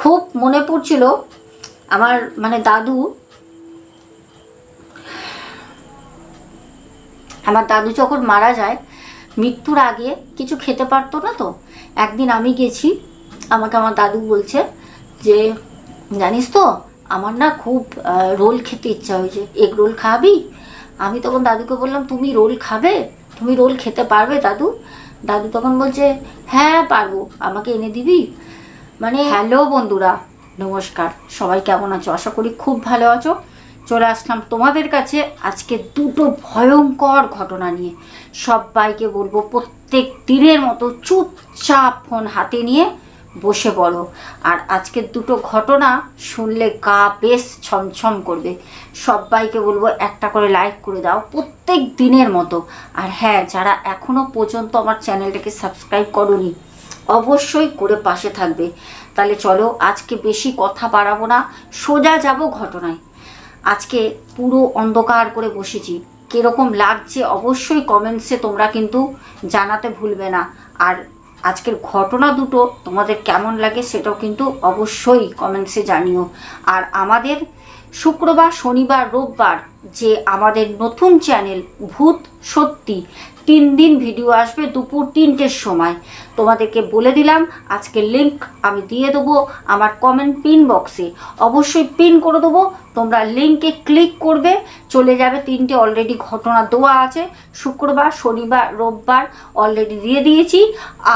খুব মনে পড়ছিল আমার দাদু। আমার দাদু যখন মারা যায়, মৃত্যুর আগে কিছু খেতে পারতো না, তো একদিন আমি গেছি, আমাকে আমার দাদু বলছে যে জানিস তো আমার না খুব রোল খেতে ইচ্ছা হয়েছে, এগ রোল খাবি? আমি তখন দাদুকে বললাম তুমি রোল খাবে, তুমি রোল খেতে পারবে দাদু? দাদু তখন বলছে হ্যাঁ পারবো, আমাকে এনে দিবি? হ্যালো বন্ধুরা, নমস্কার, সবাই কেমন আছো? আশা করি খুব ভালো আছো। চলে আসলাম তোমাদের কাছে আজকে দুটো ভয়ঙ্কর ঘটনা নিয়ে। সবাইকে বলবো প্রত্যেক দিনের মতো চুপচাপ ফোন হাতে নিয়ে বসে পড়ো। আর আজকের দুটো ঘটনা শুনলে গা বেশ ছমছম করবে। সবাইকে বলবো একটা করে লাইক করে দাও প্রত্যেক দিনের মতো। আর হ্যাঁ, যারা এখনও পর্যন্ত আমার চ্যানেলটাকে সাবস্ক্রাইব করোনি, অবশ্যই করে পাশে থাকবে। তাহলে চলো, আজকে বেশি কথা বাড়াবো না, সোজা যাব ঘটনায়। আজকে পুরো অন্ধকার করে বসেছি, কীরকম লাগছে অবশ্যই কমেন্টসে তোমরা কিন্তু জানাতে ভুলবে না। আর আজকের ঘটনা দুটো তোমাদের কেমন লাগে সেটাও কিন্তু অবশ্যই কমেন্টসে জানিও। আর আমাদের শুক্রবার, শনিবার, রোববার যে আমাদের নতুন চ্যানেল ভূত সত্যি, 3 দিন ভিডিও আসবে দুপুর 3টের সময়। তোমাদেরকে বলে দিলাম, আজকে লিংক আমি দিয়ে দেবো আমার কমেন্ট পিন বক্সে, অবশ্যই পিন করে দেবো। তোমরা লিঙ্কে ক্লিক করবে, চলে যাবে। 3টে অলরেডি ঘটনা দেওয়া আছে, শুক্রবার, শনিবার, রোববার অলরেডি দিয়ে দিয়েছি।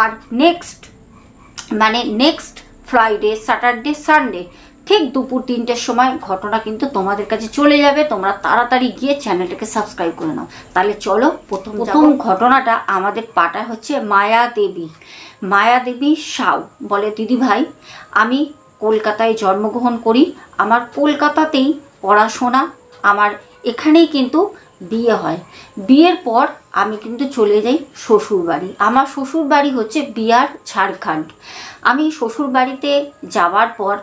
আর নেক্সট ফ্রাইডে, স্যাটারডে, সানডে ঠিক দুপুর 3টের সময় ঘটনা কিন্তু তোমাদের কাছে চলে যাবে। তোমরা তাড়াতাড়ি গিয়ে চ্যানেলটাকে সাবস্ক্রাইব করে নাও। তাহলে চলো, প্রথম ঘটনাটা আমাদের পাঠায় হচ্ছে মায়া দেবী সাউ। বলে দিদি ভাই, আমি কলকাতায় জন্মগ্রহণ করি, আমার কলকাতাতেই পড়াশোনা, আমার এখানেই কিন্তু বিয়ে হয়। বিয়ের পর আমি কিন্তু চলে যাই শ্বশুর বাড়ি। আমার শ্বশুর বাড়ি হচ্ছে বিহার, ঝাড়খণ্ড। আমি শ্বশুর বাড়িতে যাওয়ার পর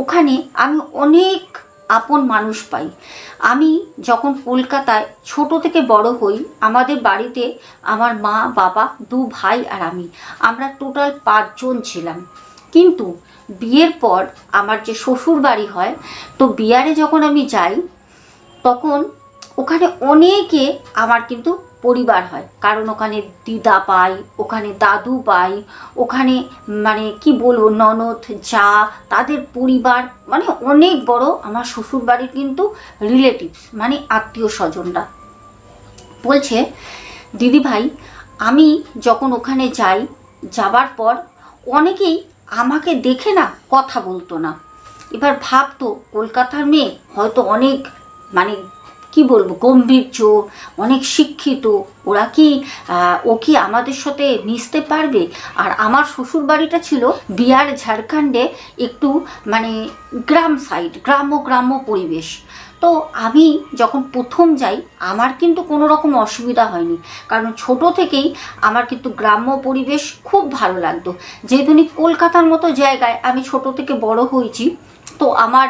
ওখানে আমি অনেক আপন মানুষ পাই। আমি যখন কলকাতায় ছোট থেকে বড় হই, আমাদের বাড়িতে আমার মা, বাবা, 2 ভাই আর আমরা টোটাল 5 জন ছিলাম। কিন্তু বিয়ের পর আমার যে শ্বশুর বাড়ি হয়, তো বিহারে যখন আমি যাই তখন ওখানে অনেকে আমার কিন্তু পরিবার হয়, কারণ ওখানে দিদা পাই, ওখানে দাদু পাই, ওখানে কি বলবো, ননদ, যা, তাদের পরিবার, অনেক বড় আমার শ্বশুর বাড়ির কিন্তু রিলেটিভস, আত্মীয় স্বজনরা। বলছে দিদি ভাই, আমি যখন ওখানে যাই, যাবার পর অনেকেই আমাকে দেখে না কথা বলতো না। এবার ভাবতো কলকাতার মেয়ে হয়তো অনেক কি বলবো, গম্ভীর্য, অনেক শিক্ষিত, ও কি আমাদের সাথে মিশতে পারবে? আর আমার শ্বশুর বাড়িটা ছিল বিহার, ঝাড়খণ্ডে, একটু গ্রাম সাইড, গ্রাম্য পরিবেশ। তো আমি যখন প্রথম যাই, আমার কিন্তু কোনো রকম অসুবিধা হয়নি, কারণ ছোট থেকেই আমার কিন্তু গ্রাম্য পরিবেশ খুব ভালো লাগতো। যেহেতু কলকাতার মতো জায়গায় আমি ছোট থেকে বড় হয়েছি, তো আমার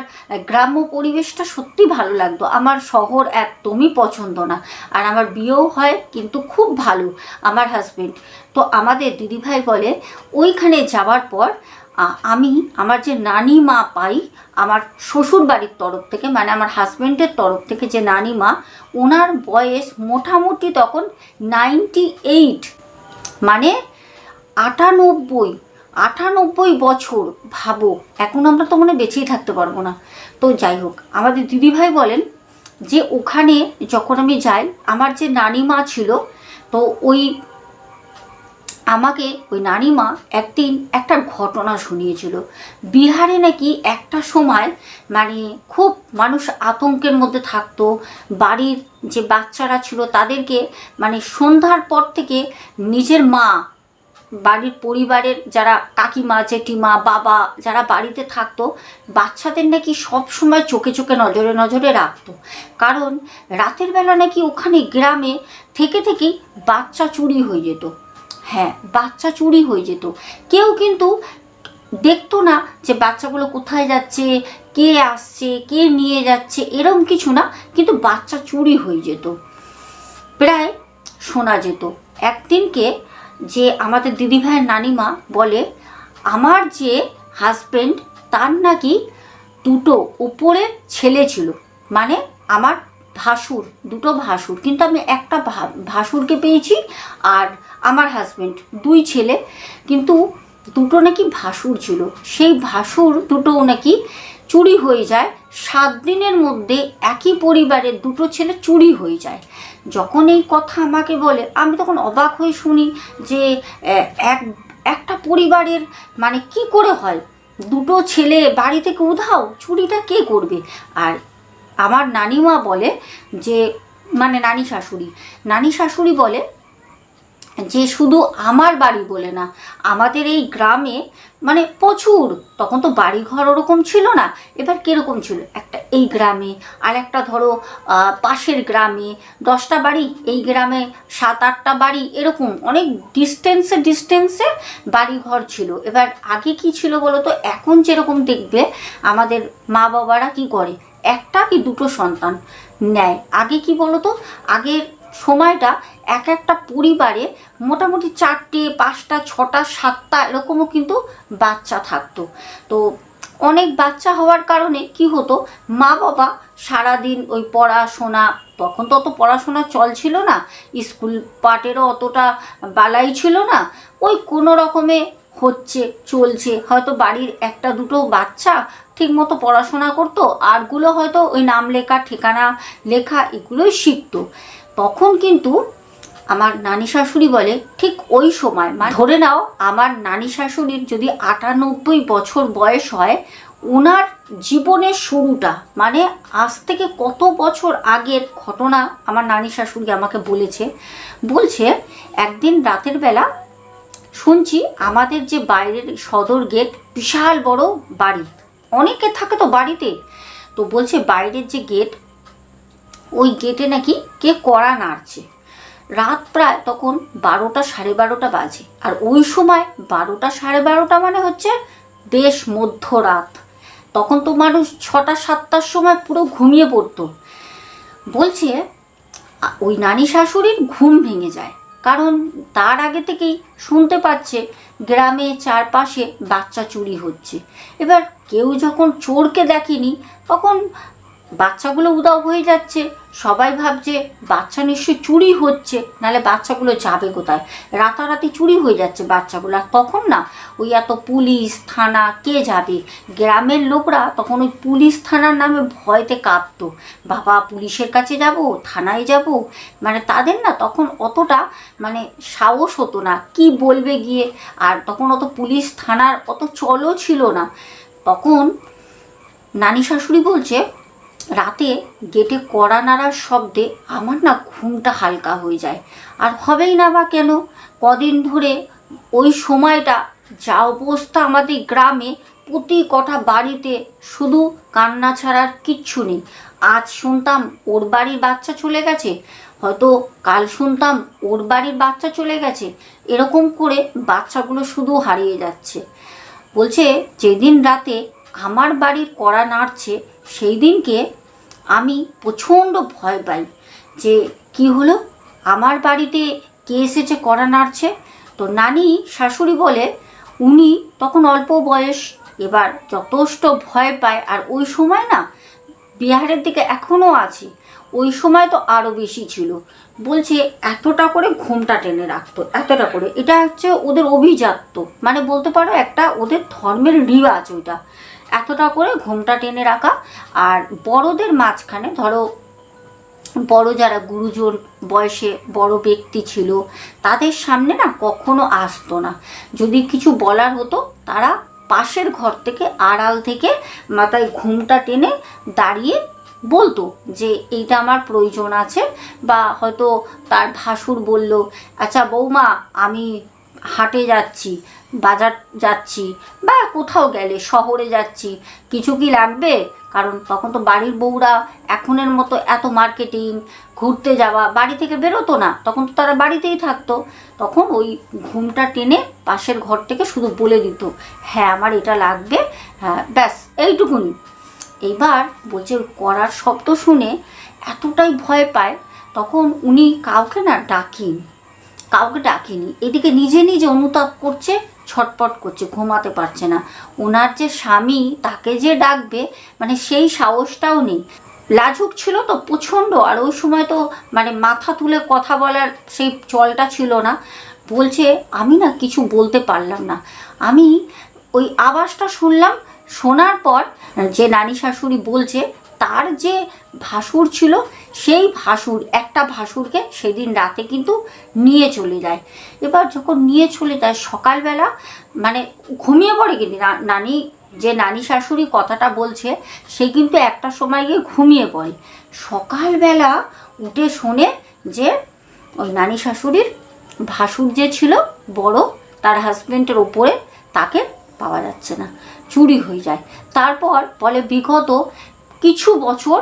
গ্রাম্য পরিবেশটা সত্যি ভালো লাগতো। আমার শহর একদমই পছন্দ না। আর আমার বিয়েও হয় কিন্তু খুব ভালো আমার হাজবেন্ড। তো আমাদের দিদিভাই বলে ওইখানে যাওয়ার পর আমি আমার যে নানি মা পাই আমার শ্বশুর বাড়ির তরফ থেকে, আমার হাজবেন্ডের তরফ থেকে যে নানি মা, ওনার বয়স মোটামুটি তখন 98, 98 বছর। ভাবো, এখন আমরা তো বেঁচেই থাকতে পারবো না। তো যাই হোক, আমাদের দিদিভাই বলেন যে ওখানে যখন আমি যাই, আমার যে নানিমা ছিল, তো আমাকে ওই নানিমা একদিন একটা ঘটনা শুনিয়েছিল। বিহারে নাকি একটা সময় খুব মানুষ আতঙ্কের মধ্যে থাকতো। বাড়ির যে বাচ্চারা ছিল তাদেরকে সন্ধ্যার পর থেকে নিজের মা, বাড়ির পরিবারের যারা কাকিমা, জেঠিমা, বাবা যারা বাড়িতে থাকতো, বাচ্চাদের নাকি সব সময় চোখে নজরে রাখতো। কারণ রাতের বেলা নাকি ওখানে গ্রামে থেকেই বাচ্চা চুরি হয়ে যেত। হ্যাঁ, বাচ্চা চুরি হয়ে যেত। কেউ কিন্তু দেখতো না যে বাচ্চাগুলো কোথায় যাচ্ছে, কে আসছে, কে নিয়ে যাচ্ছে, এরম কিছু না, কিন্তু বাচ্চা চুরি হয়ে যেত, প্রায় শোনা যেত। একদিনকে যে আমাদের দিদিভাইয়ের নানিমা বলে, আমার যে হাজবেন্ড তার নাকি দুটো উপরে ছেলে ছিল, মানে আমার ভাসুর, দুটো ভাসুর, কিন্তু আমি একটা ভাসুরকে পেয়েছি আর আমার হাজব্যান্ড, দুই ছেলে, কিন্তু দুটো নাকি ভাসুর ছিল। সেই ভাসুর দুটো নাকি চুরি হয়ে যায় 7 দিনের মধ্যে, একই পরিবারের দুটো ছেলে চুরি হয়ে যায়। যখন এই কথা আমাকে বলে আমি তখন অবাক হয়ে শুনি যে একটা পরিবারের মানে কি করে হয়, দুটো ছেলে বাড়ি থেকে উধাও, চুরিটা কে করবে? আর আমার নানিমা বলে যে, মানে নানি শাশুড়ি বলে যে শুধু আমার বাড়ি বলে না, আমাদের এই গ্রামে মানে প্রচুর, তখন তো বাড়িঘর ওরকম ছিল না। এবার কীরকম ছিল, একটা এই গ্রামে আর একটা ধরো পাশের গ্রামে 10টা বাড়ি, এই গ্রামে 7-8টা বাড়ি, এরকম অনেক ডিস্টেন্সে বাড়িঘর ছিল। এবার আগে কি ছিল বলো তো, এখন যেরকম দেখবে আমাদের মা বাবারা কি করে, একটা কি দুটো সন্তান নেয়। আগে কি বলো তো, আগের সময়টা একটা পরিবারে মোটামুটি 4টে 5টা 6টা 7টা এরকমও কিন্তু বাচ্চা থাকতো। তো অনেক বাচ্চা হওয়ার কারণে কি হতো, মা বাবা সারাদিন ওই পড়াশোনা, তখন তো অত পড়াশোনা চলছিল না, স্কুল পাটেরও অতটা বালাই ছিল না, ওই কোনো রকমে চলছে, হয়তো বাড়ির একটা দুটো বাচ্চা ঠিকমতো পড়াশোনা করতো, আরগুলো হয়তো ওই নাম লেখা, ঠিকানা লেখা এগুলোই শিখতো। তখন কিন্তু আমার নানি শাশুড়ি বলে ঠিক ওই সময়, মানে ধরে নাও আমার নানি শাশুড়ির যদি 98 বছর বয়স হয়, ওনার জীবনের শুরুটা মানে আজ থেকে কত বছর আগের ঘটনা আমার নানি শাশুড়ি আমাকে বলছে একদিন রাতের বেলা শুনছি আমাদের যে বাইরের সদর গেট, বিশাল বড় বাড়ি, অনেকে থাকে তো বাড়িতে, তো বলছে বাইরের যে গেট, ওই গেটে নাকি কে কড়া নাড়ছে। রাত প্রায় তখন 12টা 12:30 বাজে, আর ওই সময় 12টা 12:30 মানে হচ্ছে বেশ মধ্যরাত, তখন তো মানুষ 6টা 7টার সময় পুরো ঘুমিয়ে পড়তো। বলছে ওই নানি শাশুড়ির ঘুম ভেঙে যায়, কারণ তার আগে থেকেই শুনতে পাচ্ছে গ্রামে চারপাশে বাচ্চা চুরি হচ্ছে। এবার কেউ যখন চোরকে দেখেনি, তখন বাচ্চাগুলো উধাও হয়ে যাচ্ছে, সবাই ভাবছে বাচ্চা নিশ্চয়ই চুরি হচ্ছে, নাহলে বাচ্চাগুলো যাবে কোথায়, রাতারাতি চুরি হয়ে যাচ্ছে বাচ্চাগুলো। আর তখন না ওই এত পুলিশ থানা কে যাবে, গ্রামের লোকরা তখন ওই পুলিশ থানার নামে ভয়তে কাঁপতো, বাবা পুলিশের কাছে যাব, থানায় যাব, মানে তাদের না তখন অতটা মানে সাহস হতো না কি বলবে গিয়ে, আর তখন অত পুলিশ থানার অত চলও ছিল না। তখন নানি শাশুড়ি বলছে রাতে গেটে কড়া নাড়ার শব্দে আমার না ঘুমটা হালকা হয়ে যায়, আর হবেই না বা কেন, কদিন ধরে ওই সময়টা যা অবস্থা আমাদের গ্রামে, প্রতি কটা বাড়িতে শুধু কান্না ছাড়ার কিচ্ছু নেই। আজ শুনতাম ওর বাড়ির বাচ্চা চলে গেছে, হয়তো কাল শুনতাম ওর বাড়ির বাচ্চা চলে গেছে, এরকম করে বাচ্চাগুলো শুধু হারিয়ে যাচ্ছে। বলছে যেদিন রাতে আমার বাড়ির কড়া নাড়ছে, সেই দিনকে আমি প্রচণ্ড ভয় পাই যে কি হলো, আমার বাড়িতে কে এসেছে কড়া নাড়ছে। তো নানি শাশুড়ি বলে উনি তখন অল্প বয়স, এবার যথেষ্ট ভয় পায়, আর ওই সময় না বিহারের দিকে এখনও আছে, ওই সময় তো আরও বেশি ছিল। বলছে এতটা করে ঘুমটা টেনে রাখতো, এতটা করে, এটা হচ্ছে ওদের অভিজাত্য, মানে বলতে পারো একটা ওদের ধর্মের রিওয়াজ ওইটা, এতটা করে ঘুমটা টেনে রাখা। আর বড়দের মাঝখানে ধরো বড় যারা গুরুজন বয়সে বড় ব্যক্তি ছিল, তাদের সামনে না কখনো আসতো না, যদি কিছু বলার হতো তারা পাশের ঘর থেকে আড়াল থেকে মাথায় ঘুমটা টেনে দাঁড়িয়ে বলতো যে এইটা আমার প্রয়োজন আছে, বা হয়তো তার ভাসুর বলল আচ্ছা বৌমা আমি হাটে যাচ্ছি, বাজার যাচ্ছি, বা কোথাও গেলে শহরে যাচ্ছি, কিছু কি লাগবে, কারণ তখন তো বাড়ির বউরা এখনের মতো এত মার্কেটিং ঘুরতে যাওয়া বাড়ি থেকে বেরোতো না, তখন তো তারা বাড়িতেই থাকতো। তখন ওই ঘুমটা টেনে পাশের ঘর থেকে শুধু বলে দিত হ্যাঁ আমার এটা লাগবে, হ্যাঁ ব্যাস এইটুকুনি। এইবার বলছে করার শব্দ শুনে এতটাই ভয় পায়, তখন উনি কাউকে ডাকেনি, এদিকে নিজে নিজে অনুতাপ করছে ছটপট করছে, ঘুমাতে পারছে না। ওনার যে স্বামী তাকে যে ডাকবে মানে সেই সাহসটাও নেই। লাজুক ছিল তো প্রচণ্ড, আর ওই সময় তো মানে মাথা তুলে কথা বলার সেই চলটা ছিল না। বলছে আমি না কিছু বলতে পারলাম না, আমি ওই আওয়াজটা শুনলাম, শোনার পর যে নানি শাশুড়ি বলছে তার যে ভাসুর ছিল সেই একটা ভাসুরকে সেদিন রাতে কিন্তু নিয়ে চলে যায়। এবার যখন নিয়ে চলে যায় সকালবেলা মানে ঘুমিয়ে পড়ে, কিন্তু নানি শাশুড়ি কথাটা বলছে সে কিন্তু একটা সময় গিয়ে ঘুমিয়ে পড়ে। সকালবেলা উঠে শোনে যে ওই নানি শাশুড়ির ভাসুর যে ছিল বড়, তার হাজব্যান্ডের ওপরে, তাকে পাওয়া যাচ্ছে না, চুরি হয়ে যায়। তারপর বলে বিগত কিছু বছর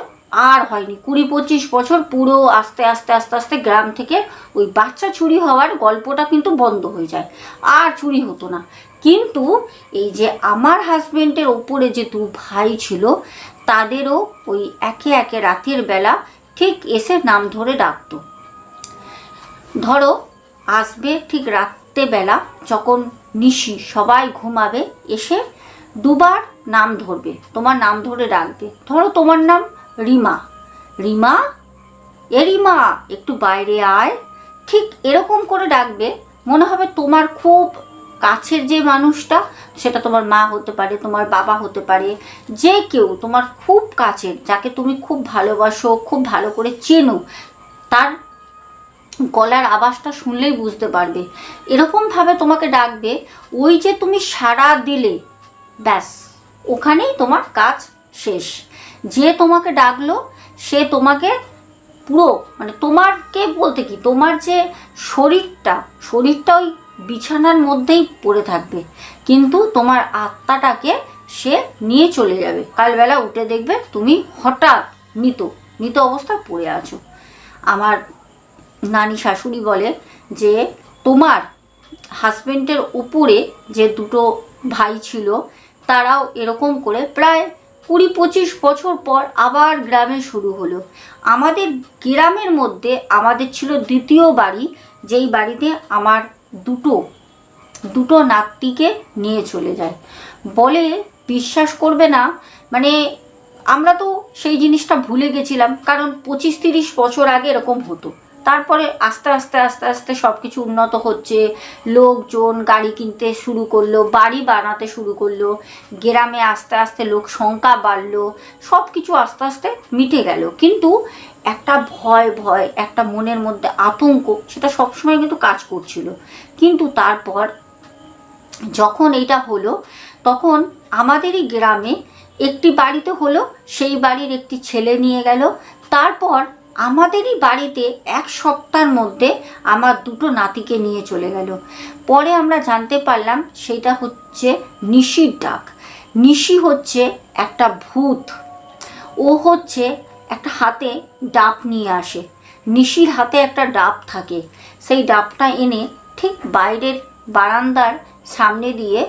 আর হয়নি, 20-25 বছর পুরো আস্তে আস্তে আস্তে আস্তে গ্রাম থেকে ওই বাচ্চা চুরি হওয়ার গল্পটা কিন্তু বন্ধ হয়ে যায়, আর চুরি হতো না। কিন্তু এই যে আমার হাজব্যান্ডের ওপরে যে 2 ভাই ছিল তাদেরও ওই একে একে রাতের বেলা ঠিক এসে নাম ধরে ডাকতো। ধরো আসবে ঠিক রাত্রেবেলা যখন নিশি সবাই ঘুমাবে, এসে 2 বার নাম ধরবে, তোমার নাম ধরে ডাকবে। ধরো তোমার নাম রিমা, রিমা এ রিমা একটু বাইরে আয়, ঠিক এরকম করে ডাকবে। মনে হবে তোমার খুব কাছের যে মানুষটা, সেটা তোমার মা হতে পারে, তোমার বাবা হতে পারে, যে কেউ তোমার খুব কাছের, যাকে তুমি খুব ভালোবাসো, খুব ভালো করে চেনো, তার গলার আওয়াজটা শুনলেই বুঝতে পারবে। এরকমভাবে তোমাকে ডাকবে, ওই যে তুমি সাড়া দিলে ব্যাস ওখানেই তোমার কাজ শেষ। যে তোমাকে ডাকলো সে তোমাকে পুরো মানে তোমারকে বলতে কি, তোমার যে শরীরটা ওই বিছানার মধ্যেই পড়ে থাকবে, কিন্তু তোমার আত্মাটাকে সে নিয়ে চলে যাবে। কালবেলা উঠে দেখবে তুমি হঠাৎ মৃত অবস্থায় পড়ে আছো। আমার নানি শাশুড়ি বলে যে তোমার হাজব্যান্ডের উপরে যে 2 ভাই ছিল তারাও এরকম করে প্রায় 20-25 বছর পর আবার গ্রামে শুরু হলো। আমাদের গ্রামের মধ্যে আমাদের ছিল 2য় বাড়ি, যেই বাড়িতে আমার দুটো নাতিকে নিয়ে চলে যায়। বলে বিশ্বাস করবে না, মানে আমরা তো সেই জিনিসটা ভুলে গেছিলাম, কারণ 25-30 বছর আগে এরকম হতো। তারপরে আস্তে আস্তে আস্তে আস্তে সব কিছু উন্নত হচ্ছে, লোকজন গাড়ি কিনতে শুরু করলো, বাড়ি বানাতে শুরু করলো, গ্রামে আস্তে আস্তে লোক সংখ্যা বাড়লো, সব কিছু আস্তে আস্তে মিটে গেল। কিন্তু একটা ভয় একটা মনের মধ্যে আতঙ্ক, সেটা সবসময় কিন্তু কাজ করছিল। কিন্তু তারপর যখন এইটা হলো তখন আমাদেরই গ্রামে একটি বাড়িতে হলো, সেই বাড়ির একটি ছেলে নিয়ে গেল। তারপর আমাদেরই বাড়িতে 1 সপ্তাহের মধ্যে আমার 2 নাতিকে নিয়ে চলে গেল। পরে আমরা জানতে পারলাম সেটা হচ্ছে নিশির ডাক। নিশি হচ্ছে একটা ভূত, ও হচ্ছে একটা হাতে ডাব নিয়ে আসে। নিশির হাতে একটা ডাব থাকে, সেই ডাবটা এনে ঠিক বাইরের বারান্দার সামনে দিয়ে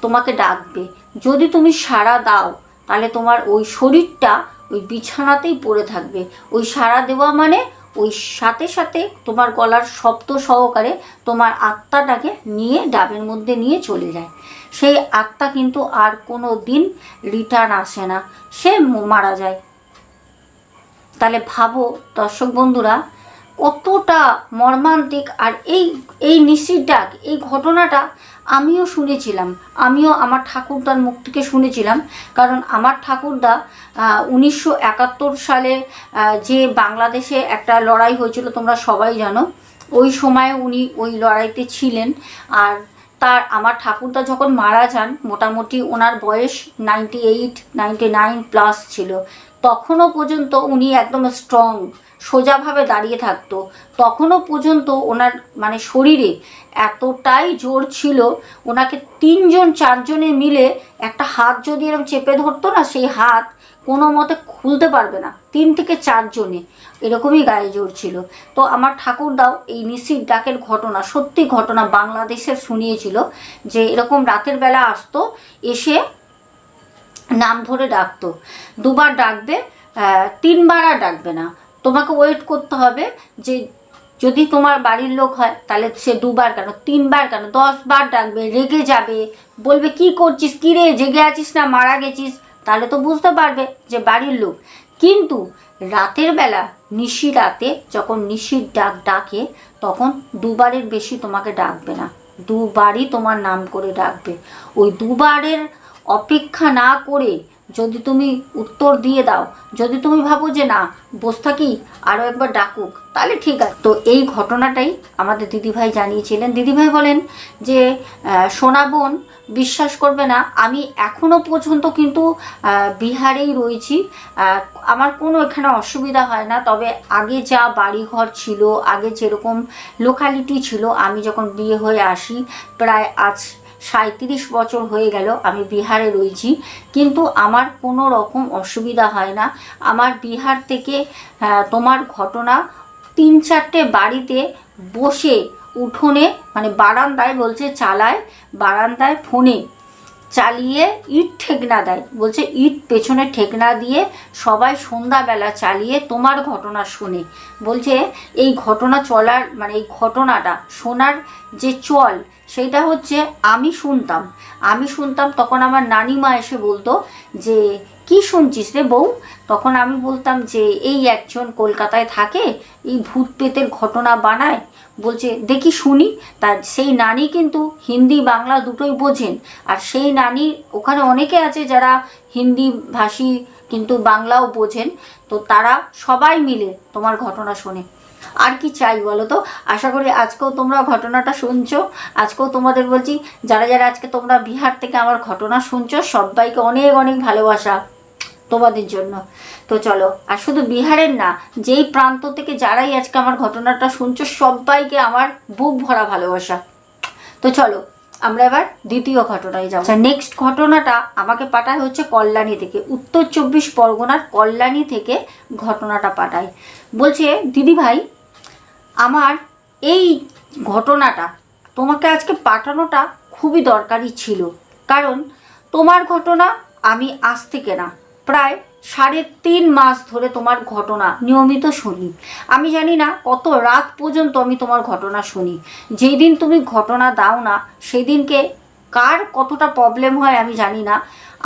তোমাকে ডাকবে। যদি তুমি সাড়া দাও তাহলে তোমার ওই শরীরটা ওই বিছানাতেই পড়ে থাকবে। ওই সাড়া দেওয়া মানে ওই সাথে সাথে তোমার গলার শব্দ সহকারে তোমার আত্মাটাকে নিয়ে ডাবের মধ্যে নিয়ে চলে যায়। সেই আত্মা কিন্তু আর কোনো দিন রিটার্ন আসে না, সে মারা যায়। তাহলে ভাবো দর্শক বন্ধুরা কতটা মর্মান্তিক। আর এই নিশির ডাক, এই ঘটনাটা আমিও শুনেছিলাম, আমিও আমার ঠাকুরদার মুখ থেকে শুনেছিলাম। কারণ আমার ঠাকুরদা 1971 সালে যে বাংলাদেশে একটা লড়াই হয়েছিল তোমরা সবাই জানো, ওই সময় উনি ওই লড়াইতে ছিলেন। আর আমার ঠাকুরদা যখন মারা যান মোটামুটি ওনার বয়স 98-99 প্লাস ছিল। তখনও পর্যন্ত উনি একদম স্ট্রং, সোজাভাবে দাঁড়িয়ে থাকতো। তখনও পর্যন্ত ওনার মানে শরীরে এতটাই জোর ছিল, ওনাকে 3-4 জনে মিলে একটা হাত যদি এরকম চেপে ধরতো না, সেই হাত কোনো মতে খুলতে পারবে না, 3 থেকে 4 জনে, এরকমই গায়ে জোর ছিল। তো আমার ঠাকুরদাও এই নিশির ডাকের ঘটনা, সত্যি ঘটনা বাংলাদেশের শুনিয়েছিল, যে এরকম রাতের বেলা আসতো, এসে নাম ধরে ডাকতো। 2 বার ডাকবে, 3 বার আর ডাকবে না। তোমাকে ওয়েট করতে হবে যে যদি তোমার বাড়ির লোক হয় তাহলে সে 2বার কেন 3বার কেন 10 বার ডাকবে, রেগে যাবে, বলবে কি করছিস, কী রে জেগে আছিস না মারা গেছিস, তাহলে তো বুঝতে পারবে যে বাড়ির লোক। কিন্তু রাতের বেলা নিশি রাতে যখন নিশির ডাক ডাকে তখন 2বারের বেশি তোমাকে ডাকবে না, 2বারই তোমার নাম করে ডাকবে। ওই 2বারের অপেক্ষা না করে যদি তুমি উত্তর দিয়ে দাও, যদি তুমি ভাবো যে না বসে থাকি আরও একবার ডাকুক, তাহলে ঠিক আছে। তো এই ঘটনাটাই আমাদের দিদিভাই জানিয়েছিলেন। দিদিভাই বলেন যে সোনা বোন, বিশ্বাস করবে না, আমি এখনও পর্যন্ত কিন্তু বিহারেই রয়েছি, আমার কোনো এখানে অসুবিধা হয় না। তবে আগে যা বাড়িঘর ছিল, আগে যেরকম লোকালিটি ছিল, আমি যখন বিয়ে হয়ে আসি প্রায় আজ 37 বছর হয়ে গেল আমি বিহারে রয়েছি, কিন্তু আমার কোনো রকম অসুবিধা হয় না। আমার বিহার থেকে তোমার ঘটনা 3-4টে বাড়িতে বসে উঠোনে মানে বারান্দায় বলছে চালায়, বারান্দায় ফোনে চালিয়ে ইট ঠেকনা দেয়, বলছে ইট পেছনে ঠেকনা দিয়ে সবাই সন্ধ্যাবেলা চালিয়ে তোমার ঘটনা শোনে। বলছে এই ঘটনা চলার মানে এই ঘটনাটা শোনার যে চল সেইটা হচ্ছে আমি শুনতাম তখন আমার নানিমা এসে বলতো যে কি শুনছিস রে বউ, তখন আমি বলতাম যে এই একজন কলকাতায় থাকে, এই ভূত পেতের ঘটনা বানায়, বলছে দেখি শুনি। তার সেই নানি কিন্তু হিন্দি বাংলা দুটোই বোঝেন, আর সেই নানি ওখানে অনেকে আছে যারা হিন্দি ভাষী কিন্তু বাংলাও বোঝেন, তো তারা সবাই মিলে তোমার ঘটনা শোনে। আর কি চাই বলো তো। আশা করি আজকেও তোমরা ঘটনাটা শুনছো, আজকেও তোমাদের বলছি যারা যারা আজকে তোমরা বিহার থেকে আমার ঘটনা শুনছো সবাইকে অনেক অনেক ভালোবাসা তোমাদের জন্য। তো চলো, আর শুধু বিহারের না, যেই প্রান্ত থেকে যারাই আজকে আমার ঘটনাটা শুনছো সবাইকে আমার বুক ভরা ভালোবাসা। তো চলো আমরা এবার দ্বিতীয় ঘটনায় যাবো। নেক্সট ঘটনাটা আমাকে পাঠায় হচ্ছে কল্যাণী থেকে, উত্তর 24 পরগনার কল্যাণী থেকে ঘটনাটা পাঠায়। বলছে দিদিভাই আমার এই ঘটনাটা তোমাকে আজকে পাঠানোটা খুবই দরকারি ছিল, কারণ তোমার ঘটনা আমি আজ থেকে না প্রায় 3.5 মাস ধরে তোমার ঘটনা নিয়মিত শুনি। আমি জানি না কত রাত পর্যন্ত আমি তোমার ঘটনা শুনি। যেই দিন তুমি ঘটনা দাও না সেই দিনকে কার কতটা প্রবলেম হয় আমি জানি না,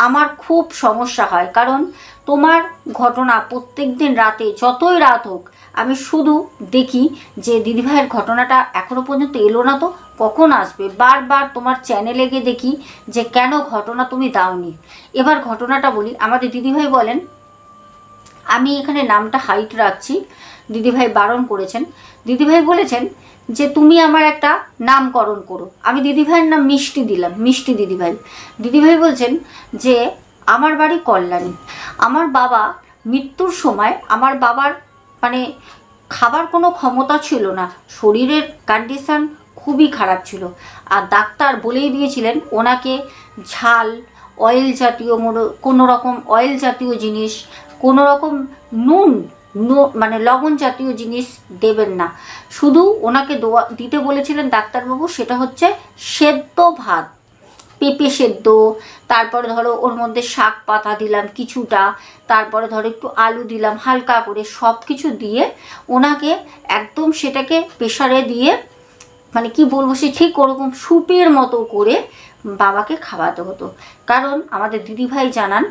আমার খুব সমস্যা হয়। কারণ তোমার ঘটনা প্রত্যেক দিন রাতে যতই রাত হোক আমি শুধু দেখি যে দিদিভাইয়ের ঘটনাটা এখনও পর্যন্ত এলো না, তো কখন আসবে। বারবার তোমার চ্যানেলে গিয়ে দেখি যে কেন ঘটনা তুমি দাওনি। এবার ঘটনাটা বলি। আমাদের দিদিভাই বলেন, আমি এখানে নামটা হাইট রাখছি, দিদিভাই বারণ করেছেন। দিদিভাই বলেছেন যে তুমি আমার একটা নামকরণ করো। আমি দিদিভাইয়ের নাম মিষ্টি দিলাম, মিষ্টি দিদিভাই। দিদিভাই বলছেন যে আমার বাড়ি কল্যাণী। আমার বাবা মৃত্যুর সময় আমার বাবার মানে খাবার কোনো ক্ষমতা ছিল না, শরীরের কন্ডিশন খুবই খারাপ ছিল, আর ডাক্তার বলেই দিয়েছিলেন ওনাকে ঝাল অয়েল জাতীয় কোনো রকম অয়েল জাতীয় জিনিস, কোনো রকম নুন মানে লবণ জাতীয় জিনিস দেবেন না। শুধু ওনাকে দিতে বলেছিলেন ডাক্তারবাবু সেটা হচ্ছে সেদ্ধ ভাত, পেঁপে সেদ্ধ, তারপরে ধরো ওর মধ্যে শাক পাতা দিলাম কিছুটা, তারপরে ধরো একটু আলু দিলাম হালকা করে, সব কিছু দিয়ে ওনাকে একদম সেটাকে প্রেশারে দিয়ে মানে কি বলবো সে ঠিক ওরকম স্যুপের মতো করে বাবাকে খাওয়াতে হতো। কারণ আমাদের দিদিভাই জানান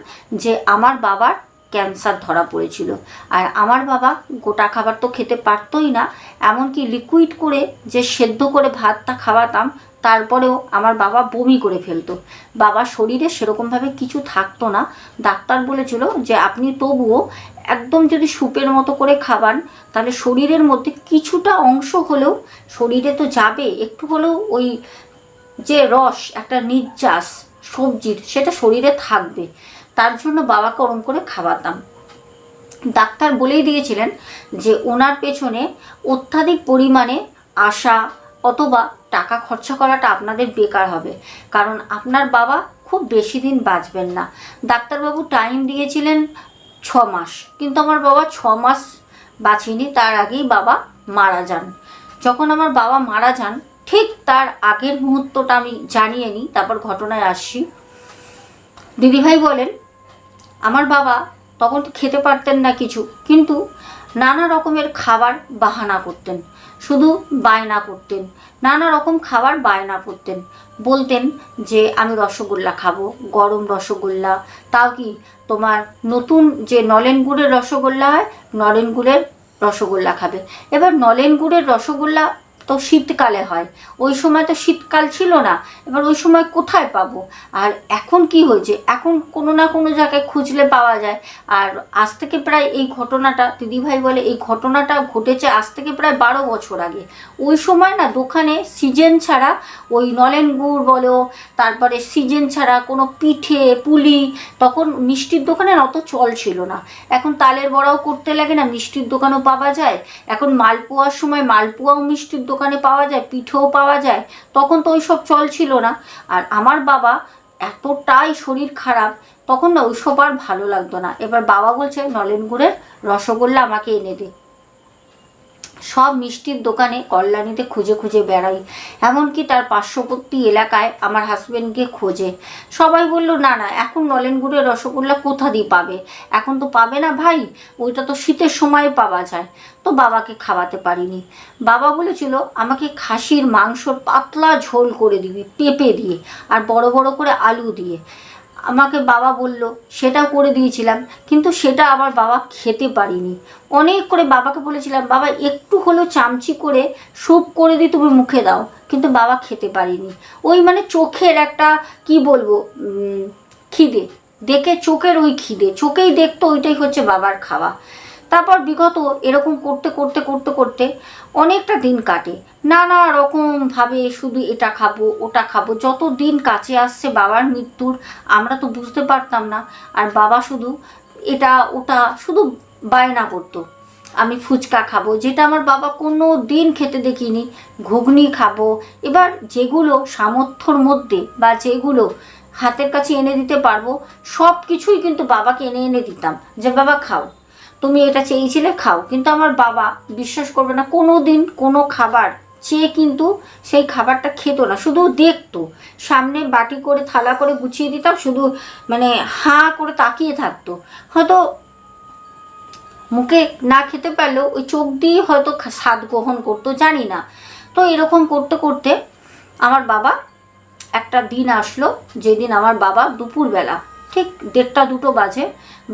যে আমার বাবার ক্যান্সার ধরা পড়েছিল, আর আমার বাবা গোটা খাবার তো খেতে পারতোই না, এমনকি লিকুইড করে যে সেদ্ধ করে ভাতটা খাওয়াতাম তারপরেও আমার বাবা বমি করে ফেলতো। বাবার শরীরে সেরকমভাবে কিছু থাকতো না। ডাক্তার বলেছিল যে আপনি তবুও একদম যদি স্যুপের মতো করে খাবান তাহলে শরীরের মধ্যে কিছুটা অংশ হলেও শরীরে তো যাবে, একটু হলেও ওই যে রস একটা নির্যাস সবজির সেটা শরীরে থাকবে, তার জন্য বাবাকে ওরম করে খাওয়াতাম। ডাক্তার বলেই দিয়েছিলেন যে ওনার পেছনে অত্যাধিক পরিমাণে আশা অথবা টাকা খরচা করাটা আপনাদের বেকার হবে, কারণ আপনার বাবা খুব বেশি দিন বাঁচবেন না। ডাক্তারবাবু টাইম দিয়েছিলেন 6 মাস, কিন্তু আমার বাবা 6 মাস বাঁচেনি, তার আগেই বাবা মারা যান। যখন আমার বাবা মারা যান ঠিক তার আগের মুহূর্তটা আমি জানিয়ে নিই, তারপর ঘটনায় আসছি। দিদিভাই বলেন আমার বাবা তখন তো খেতে পারতেন না কিছু, কিন্তু নানা রকমের খাবার বাহানা করতেন, শুধু বায়না করতেন, নানা রকম খাবার বায়না করতেন। বলতেন যে আমি রসগোল্লা খাবো, গরম রসগোল্লা, তাও কি তোমার নতুন যে নলেন গুড়ের রসগোল্লা হয়, নলেন গুড়ের রসগোল্লা খাবে। এবার নলেন গুড়ের রসগোল্লা তো শীতকালে হয়, ওই সময় তো শীতকাল ছিল না, এবার ওই সময় কোথায় পাবো? আর এখন কি হয়েছে, এখন কোনো না কোনো জায়গায় খুঁজলে পাওয়া যায়। আর আজ থেকে প্রায় এই ঘটনাটা, দিদিভাই বলে এই ঘটনাটা ঘটেছে আজ থেকে প্রায় 12 বছর আগে। ওই সময় না দোকানে সিজন ছাড়া ওই নলেন গুড় বলো, তারপরে সিজন ছাড়া কোনো পিঠে পুলি, তখন মিষ্টির দোকানের অত চল ছিল না। এখন তালের বড়াও করতে লাগে না, মিষ্টির দোকানও পাওয়া যায়। এখন মালপোয়ার সময় মালপোয়াও মিষ্টির দোকানে পাওয়া যায়, পিঠেও পাওয়া যায়। তখন তো ওই সব চল ছিল না। আর আমার বাবা এতটাই শরীর খারাপ, তখন না ওইসব আর ভালো লাগতো না। এবার বাবা বলছে নলেন গুড়ের রসগোল্লা আমাকে এনে দে। সব মিষ্টির দোকানে কল্যাণীতে খুঁজে খুঁজে বেড়াই, এমনকি তার পার্শ্ববর্তী এলাকায় আমার হাজব্যান্ডকে খোঁজে। সবাই বললো না না, এখন নলেন গুড়ের রসগোল্লা কোথা দিয়ে পাবে, এখন তো পাবে না ভাই, ওইটা তো শীতের সময় পাওয়া যায়। তো বাবাকে খাওয়াতে পারিনি। বাবা বলেছিল আমাকে খাসির মাংসর পাতলা ঝোল করে দিবি পেঁপে দিয়ে আর বড় বড় করে আলু দিয়ে। আমাকে বাবা বলল, সেটাও করে দিয়েছিলাম, কিন্তু সেটা আবার বাবা খেতে পারিনি। অনেক করে বাবাকে বলেছিলাম বাবা একটু হলেও চামচি করে স্যুপ করে দিয়ে তুমি মুখে দাও, কিন্তু বাবা খেতে পারিনি। ওই মানে চোখের একটা কি বলবো খিদে, দেখে চোখের ওই খিদে, চোখেই দেখতো ওইটাই হচ্ছে বাবার খাওয়া। তারপর বিগত এরকম করতে করতে করতে করতে অনেকটা দিন কাটে, নানা রকমভাবে শুধু এটা খাবো ওটা খাবো। যত দিন কাছে আসছে বাবার মৃত্যুর, আমরা তো বুঝতে পারতাম না। আর বাবা শুধু এটা ওটা শুধু বায়না করতো, আমি ফুচকা খাবো, যেটা আমার বাবা কোনো দিন খেতে দেখিনি। ঘুগনি খাবো। এবার যেগুলো সামর্থ্যর মধ্যে বা যেগুলো হাতের কাছে এনে দিতে পারবো, সব কিছুই কিন্তু বাবাকে এনে এনে দিতাম, যে বাবা খাও, তুমি এটা চেয়েছিলে খাও। কিন্তু আমার বাবা বিশ্বাস করবে না, কোনো দিন কোনো খাবার চেয়ে কিন্তু সেই খাবারটা খেত না, শুধু দেখতো, সামনে বাটি করে থালা করে গুছিয়ে দিতাম, শুধু মানে হাঁ করে তাকিয়ে থাকতো। হয়তো মুখে না খেতে পারলেও ওই চোখ দিয়ে হয়তো স্বাদ গ্রহণ করতো, জানি না। তো এরকম করতে করতে আমার বাবা একটা দিন আসলো, যেদিন আমার বাবা দুপুরবেলা ঠিক 1:30-2 বাজে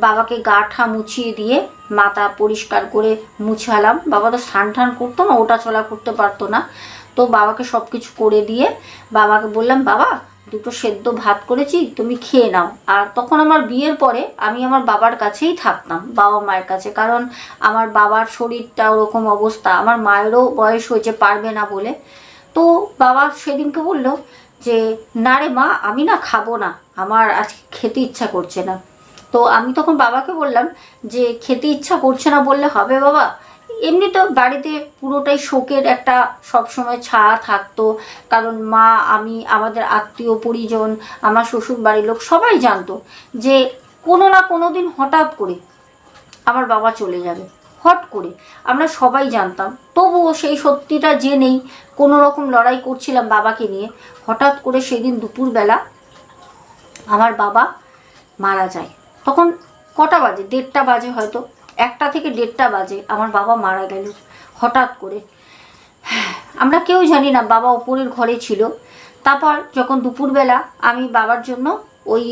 বাবাকে গা ঠা মুছিয়ে দিয়ে মাথা পরিষ্কার করে মুছালাম। বাবা তো স্নান টান করতো না, ওটা চলা করতে পারতো না। তো বাবাকে সব কিছু করে দিয়ে বাবাকে বললাম বাবা 2টো সেদ্ধ ভাত করেছি, তুমি খেয়ে নাও। আর তখন আমার বিয়ের পরে আমি আমার বাবার কাছেই থাকতাম, বাবা মায়ের কাছে, কারণ আমার বাবার শরীরটা ওরকম অবস্থা, আমার মায়েরও বয়স হয়েছে, পারবে না বলে। তো বাবা সেদিনকে বললো যে না রে মা, আমি না খাবো না, আমার আজকে খেতে ইচ্ছা করছে না। তো আমি তখন বাবাকে বললাম যে খেতে ইচ্ছা করছে না বললে হবে বাবা? এমনি তো বাড়িতে পুরোটাই শোকের একটা সবসময় ছায়া থাকতো, কারণ মা, আমি, আমাদের আত্মীয় পরিজন, আমার শ্বশুর বাড়ির লোক সবাই জানতো যে কোনো না কোনো দিন হঠাৎ করে আমার বাবা চলে যাবে, হট করে। আমরা সবাই জানতাম, তবুও সেই সত্যিটা জেনেই কোনো রকম লড়াই করছিলাম বাবাকে নিয়ে। হঠাৎ করে সেদিন দুপুরবেলা আমার বাবা মারা যায়। তখন কটা বাজে, 1:30 বাজে, হয়তো 1টা থেকে 1:30 বাজে আমার বাবা মারা গেল হঠাৎ করে। আমরা কেউ জানি না, বাবা ওপরের ঘরে ছিল। তারপর যখন দুপুরবেলা আমি বাবার জন্য ওই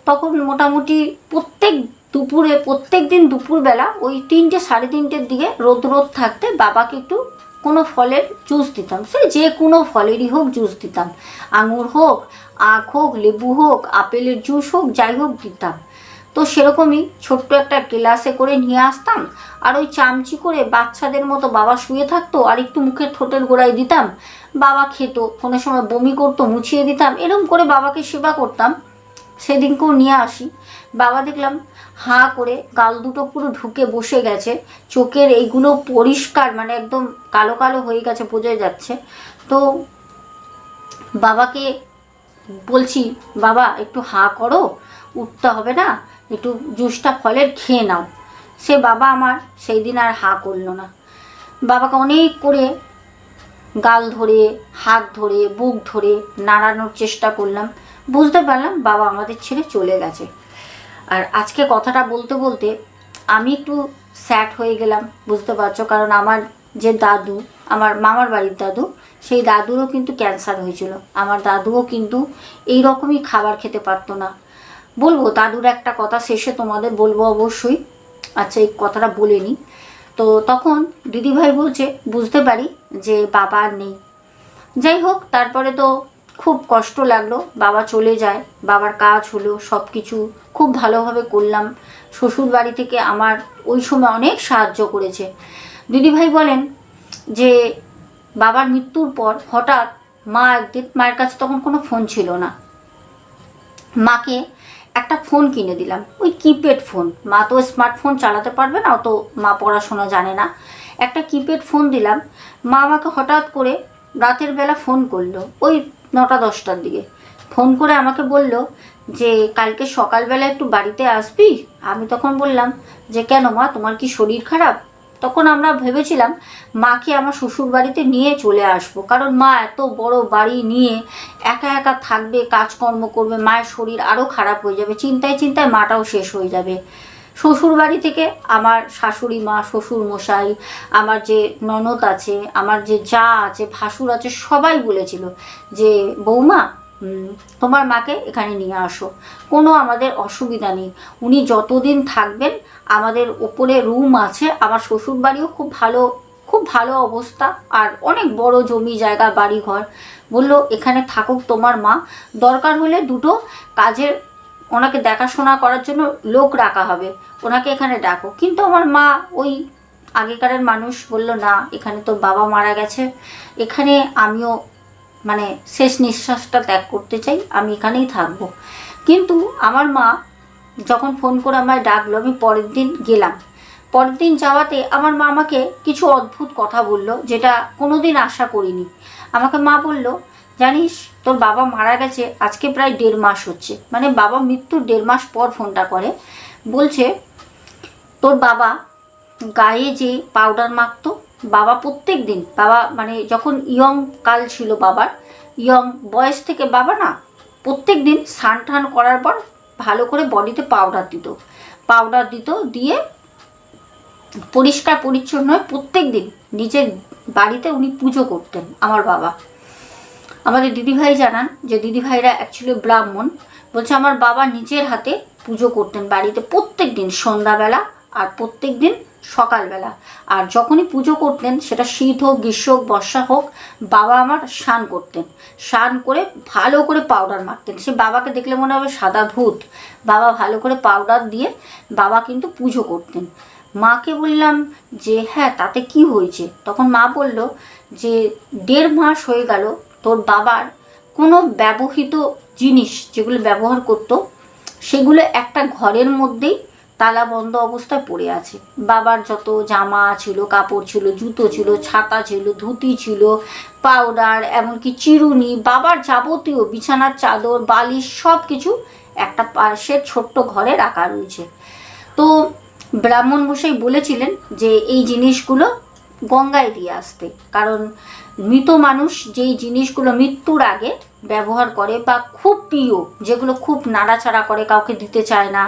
তখন মোটামুটি প্রত্যেক দিন দুপুরবেলা ওই 3টে 3:30-র দিকে রোদ থাকতে বাবাকে একটু কোনো ফলের জুস দিতাম, সে যে কোনো ফলেরই হোক জুস দিতাম, আঙুর হোক, আখ হোক, লেবু হোক, আপেলের জুস হোক, যাই হোক দিতাম। তো সেরকমই ছোট্ট একটা গ্লাসে করে নিয়ে আসতাম, আর ওই চামচি করে বাচ্চাদের মতো বাবা শুয়ে থাকতো আর একটু মুখের ঠোঁটের গোড়ায় দিতাম, বাবা খেত, কোনো সময় বমি করতো, মুছিয়ে দিতাম, এরকম করে বাবাকে সেবা করতাম। সেদিনকেও নিয়ে আসি, বাবা দেখলাম হাঁ করে গাল দুটো পুরো ঢুকে বসে গেছে, চোখের এইগুলো পরিষ্কার মানে একদম কালো কালো হয়ে গেছে, বোঝা যাচ্ছে। তো বাবাকে বলছি বাবা একটু হাঁ করো, উঠতে হবে না, একটু জুসটা ফলের খেয়ে নাও। সে বাবা আমার সেই দিন আর হাঁ করলো না। বাবাকে অনেক করে গাল ধরে, হাত ধরে, বুক ধরে নাড়ানোর চেষ্টা করলাম, বুঝতে পারলাম বাবা আমাদের ছেড়ে চলে গেছে। আর আজকে কথাটা বলতে বলতে আমি একটু স্যাড হয়ে গেলাম, বুঝতে পারছো, কারণ আমার যে দাদু, আমার মামার বাড়ির দাদু, সেই দাদুরও কিন্তু ক্যান্সার হয়েছিল। আমার দাদুও কিন্তু এই রকমই খাবার খেতে পারতো না। বলবো দাদুর একটা কথা শেষে তোমাদের বলবো অবশ্যই। আচ্ছা, এই কথাটা বলে নিই। তো তখন দিদিভাই বলছে বুঝতে পারি যে বাবা আর নেই। যাই হোক, তারপরে তো খুব কষ্ট লাগলো, বাবা চলে যায়, বাবার কাজ হলো, সব কিছু খুব ভালোভাবে করলাম। শ্বশুর বাড়ি থেকে আমার ওই সময় অনেক সাহায্য করেছে। দিদিভাই বলেন যে বাবার মৃত্যুর পর হঠাৎ মা একদিন, মায়ের কাছে তখন কোনো ফোন ছিল না, মাকে একটা ফোন কিনে দিলাম, ওই কিপ্যাড ফোন। মা তো স্মার্টফোন চালাতে পারবে না, অত মা পড়াশোনা জানে না। একটা কিপ্যাড ফোন দিলাম। মা আমাকে হঠাৎ করে রাতের বেলা ফোন করলো, ওই 9টা-10টার দিকে ফোন করে আমাকে বলল যে কালকে সকালবেলা একটু বাড়িতে আসবি। আমি তখন বললাম যে কেন মা, তোমার কি শরীর খারাপ? তখন আমরা ভেবেছিলাম মাকে আমার শ্বশুর বাড়িতে নিয়ে চলে আসবো, কারণ মা এত বড় বাড়ি নিয়ে একা একা থাকবে, কাজকর্ম করবে, মায়ের শরীর আরও খারাপ হয়ে যাবে, চিন্তায় চিন্তায় মাটাও শেষ হয়ে যাবে। শ্বশুর বাড়ি থেকে আমার শাশুড়ি মা, শ্বশুর মশাই, আমার যে ননদ আছে, আমার যে যা আছে, ভাসুর আছে, সবাই বলেছিল যে বৌমা তোমার মাকে এখানে নিয়ে আসো, কোনো আমাদের অসুবিধা নেই। উনি যতদিন থাকবেন, আমাদের ওপরে রুম আছে, আমার শ্বশুর বাড়িও খুব ভালো অবস্থা, আর অনেক বড় জমি জায়গা, বাড়ি ঘর। বললো এখানে থাকুক তোমার মা, দরকার হলে দুটো কাজের, ওনাকে দেখাশোনা করার জন্য লোক রাখা হবে, ওনাকে এখানে ডাকো। কিন্তু আমার মা ওই আগেকারের মানুষ, বলল না, এখানে তো বাবা মারা গেছে, এখানে আমিও মানে শেষ নিঃশ্বাসটা ত্যাগ করতে চাই, আমি এখানেই থাকবো। কিন্তু আমার মা যখন ফোন করে আমায় ডাকলো, আমি পরের দিন গেলাম। পরের দিন যাওয়াতে আমার মা আমাকে কিছু অদ্ভুত কথা বলল, যেটা কোনো দিন আশা করিনি। আমাকে মা বলল জানিস তোর বাবা মারা গেছে আজকে প্রায় 1.5 মাস হচ্ছে, মানে বাবা মৃত্যুর 1.5 মাস পর ফোনটা করে। বলছে তোর বাবা গায়ে যে পাউডার মাখতো, বাবা প্রত্যেক দিন, বাবা মানে যখন ইয়ং কাল ছিল বাবার, ইয়ং বয়স থেকে বাবা না প্রত্যেক দিন স্নান টান করার পর ভালো করে বডিতে পাউডার দিত, দিয়ে পরিষ্কার পরিচ্ছন্ন হয়ে প্রত্যেক দিন নিজের বাড়িতে উনি পুজো করতেন। আমার বাবা, আমাদের দিদিভাই জানান যে দিদিভাইরা অ্যাকচুয়ালি ব্রাহ্মণ, বলছে আমার বাবা নিজের হাতে পুজো করতেন বাড়িতে প্রত্যেক দিন সন্ধ্যাবেলা আর প্রত্যেক দিন সকালবেলা। আর যখনই পুজো করতেন, সেটা শীত হোক, গ্রীষ্ম হোক, বর্ষা হোক, বাবা আমার স্নান করতেন, স্নান করে ভালো করে পাউডার মাখতেন। সে বাবাকে দেখলে মনে হবে সাদা ভূত, বাবা ভালো করে পাউডার দিয়ে বাবা কিন্তু পুজো করতেন। মাকে বললাম যে হ্যাঁ তাতে কি হয়েছে? তখন মা বলল যে 1.5 মাস হয়ে গেল তোর বাবার কোনো ব্যবহৃত জিনিস যেগুলো ব্যবহার করতো, সেগুলো একটা ঘরের মধ্যেই তালা বন্ধ অবস্থায় পড়ে আছে। বাবার যত জামা ছিল, কাপড় ছিল, জুতো ছিল, ছাতা ছিল, ধুতি ছিল, পাউডার, এমনকি চিরুনি, বাবার যাবতীয় বিছানার চাদর, বালিশ, সব কিছু একটা পাশের ছোট্ট ঘরে রাখা রয়েছে। তো ব্রাহ্মণ মশাই বলেছিলেন যে এই জিনিসগুলো গঙ্গায় দিয়ে আসতে, কারণ মৃত মানুষ যেই জিনিসগুলো মৃত্যুর আগে ব্যবহার করে বা খুব প্রিয়, যেগুলো খুব নাড়াচাড়া করে, কাউকে দিতে চায় না,